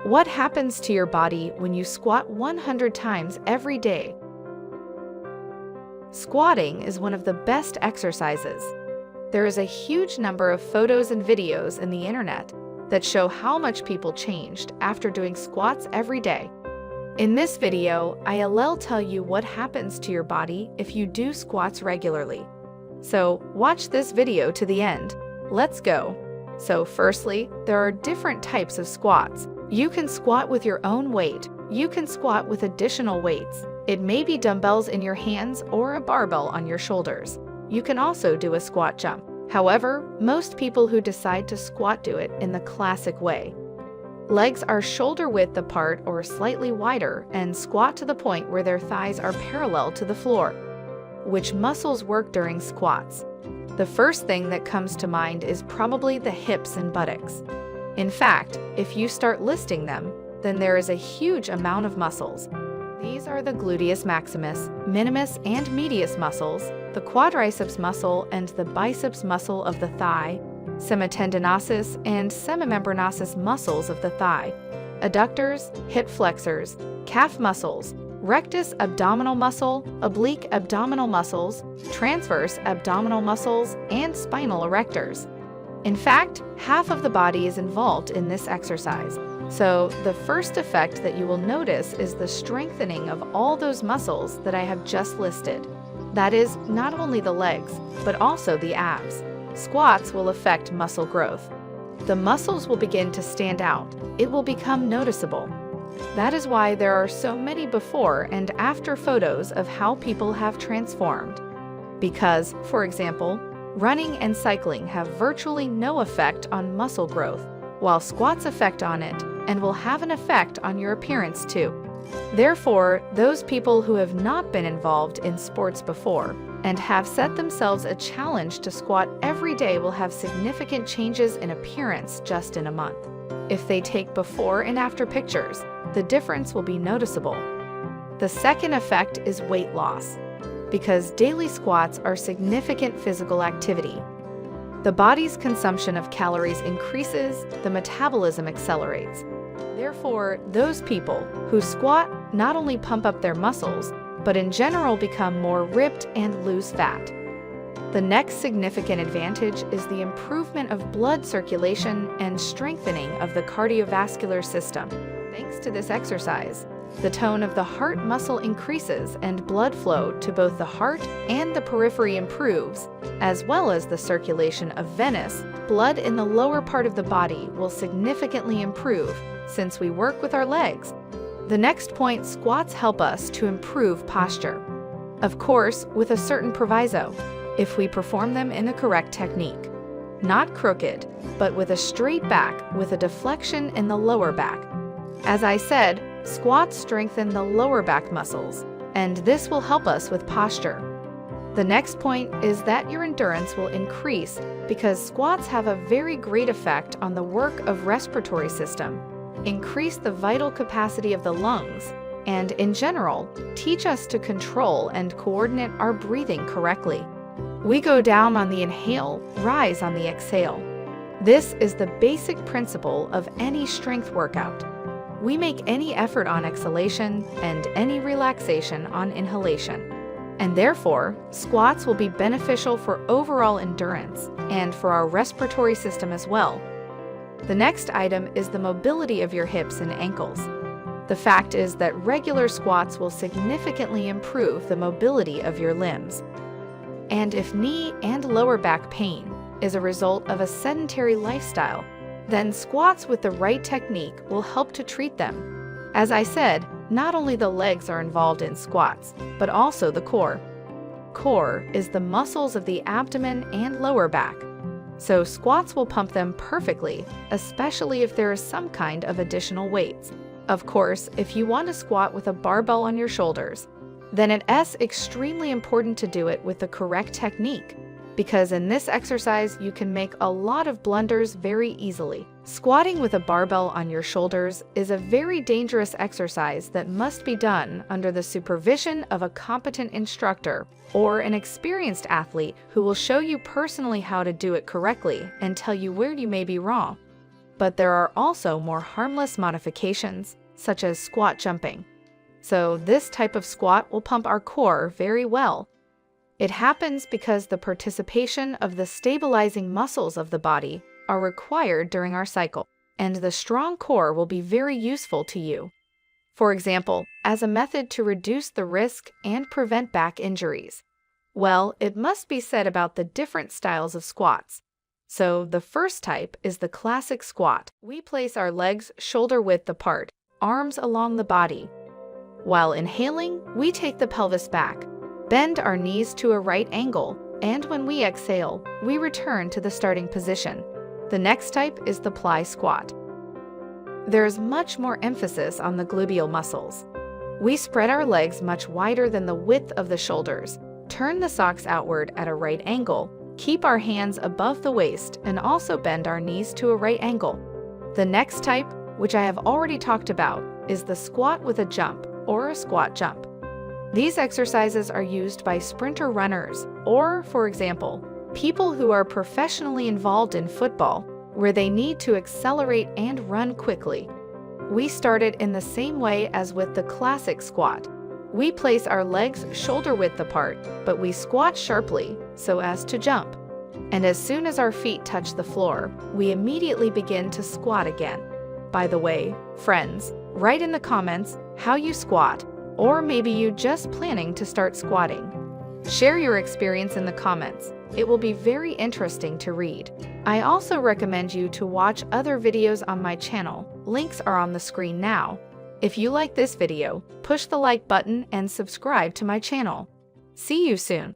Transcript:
What happens to your body when you squat 100 times every day? Squatting is one of the best exercises. There is a huge number of photos and videos in the internet that show how much people changed after doing squats every day. In this video, I'll tell you what happens to your body if you do squats regularly. So watch this video to the end. Let's go. So firstly, there are different types of squats. You can squat with your own weight. You can squat with additional weights. It may be dumbbells in your hands or a barbell on your shoulders. You can also do a squat jump. However, most people who decide to squat do it in the classic way. Legs are shoulder width apart or slightly wider and squat to the point where their thighs are parallel to the floor. Which muscles work during squats? The first thing that comes to mind is probably the hips and buttocks. In fact, if you start listing them, then there is a huge amount of muscles. These are the gluteus maximus, minimus, and medius muscles, the quadriceps muscle and the biceps muscle of the thigh, semitendinosus and semimembranosus muscles of the thigh, adductors, hip flexors, calf muscles, rectus abdominal muscle, oblique abdominal muscles, transverse abdominal muscles, and spinal erectors. In fact, half of the body is involved in this exercise. So the first effect that you will notice is the strengthening of all those muscles that I have just listed. That is, not only the legs, but also the abs. Squats will affect muscle growth. The muscles will begin to stand out. It will become noticeable. That is why there are so many before and after photos of how people have transformed. Because, for example, running and cycling have virtually no effect on muscle growth, while squats affect on it and will have an effect on your appearance too. Therefore, those people who have not been involved in sports before and have set themselves a challenge to squat every day will have significant changes in appearance just in a month. If they take before and after pictures, the difference will be noticeable. The second effect is weight loss, because daily squats are significant physical activity. The body's consumption of calories increases, the metabolism accelerates. Therefore, those people who squat not only pump up their muscles, but in general become more ripped and lose fat. The next significant advantage is the improvement of blood circulation and strengthening of the cardiovascular system. Thanks to this exercise, the tone of the heart muscle increases and blood flow to both the heart and the periphery improves, as well as the circulation of venous blood in the lower part of the body will significantly improve since we work with our legs. The next point, squats help us to improve posture. Of course, with a certain proviso, if we perform them in the correct technique. Not crooked, but with a straight back with a deflection in the lower back. As I said, squats strengthen the lower back muscles, and this will help us with posture. The next point is that your endurance will increase because squats have a very great effect on the work of respiratory system, increase the vital capacity of the lungs, and in general, teach us to control and coordinate our breathing correctly. We go down on the inhale, rise on the exhale. This is the basic principle of any strength workout. We make any effort on exhalation and any relaxation on inhalation. And therefore, squats will be beneficial for overall endurance and for our respiratory system as well. The next item is the mobility of your hips and ankles. The fact is that regular squats will significantly improve the mobility of your limbs. And if knee and lower back pain is a result of a sedentary lifestyle, then squats with the right technique will help to treat them. As I said, not only the legs are involved in squats, but also the core. Core is the muscles of the abdomen and lower back. So squats will pump them perfectly, especially if there is some kind of additional weights. Of course, if you want to squat with a barbell on your shoulders, then it's extremely important to do it with the correct technique, because in this exercise you can make a lot of blunders very easily. Squatting with a barbell on your shoulders is a very dangerous exercise that must be done under the supervision of a competent instructor or an experienced athlete who will show you personally how to do it correctly and tell you where you may be wrong. But there are also more harmless modifications, such as squat jumping. So this type of squat will pump our core very well. It happens because the participation of the stabilizing muscles of the body are required during our cycle, and the strong core will be very useful to you. For example, as a method to reduce the risk and prevent back injuries. Well, it must be said about the different styles of squats. So the first type is the classic squat. We place our legs shoulder width apart, arms along the body. While inhaling, we take the pelvis back, bend our knees to a right angle, and when we exhale, we return to the starting position. The next type is the plie squat. There is much more emphasis on the gluteal muscles. We spread our legs much wider than the width of the shoulders, turn the socks outward at a right angle, keep our hands above the waist, and also bend our knees to a right angle. The next type, which I have already talked about, is the squat with a jump or a squat jump. These exercises are used by sprinter runners or, for example, people who are professionally involved in football, where they need to accelerate and run quickly. We started in the same way as with the classic squat. We place our legs shoulder width apart, but we squat sharply so as to jump. And as soon as our feet touch the floor, we immediately begin to squat again. By the way, friends, write in the comments how you squat, or maybe you just planning to start squatting. Share your experience in the comments. It will be very interesting to read. I also recommend you to watch other videos on my channel. Links are on the screen now. If you like this video, push the like button and subscribe to my channel. See you soon.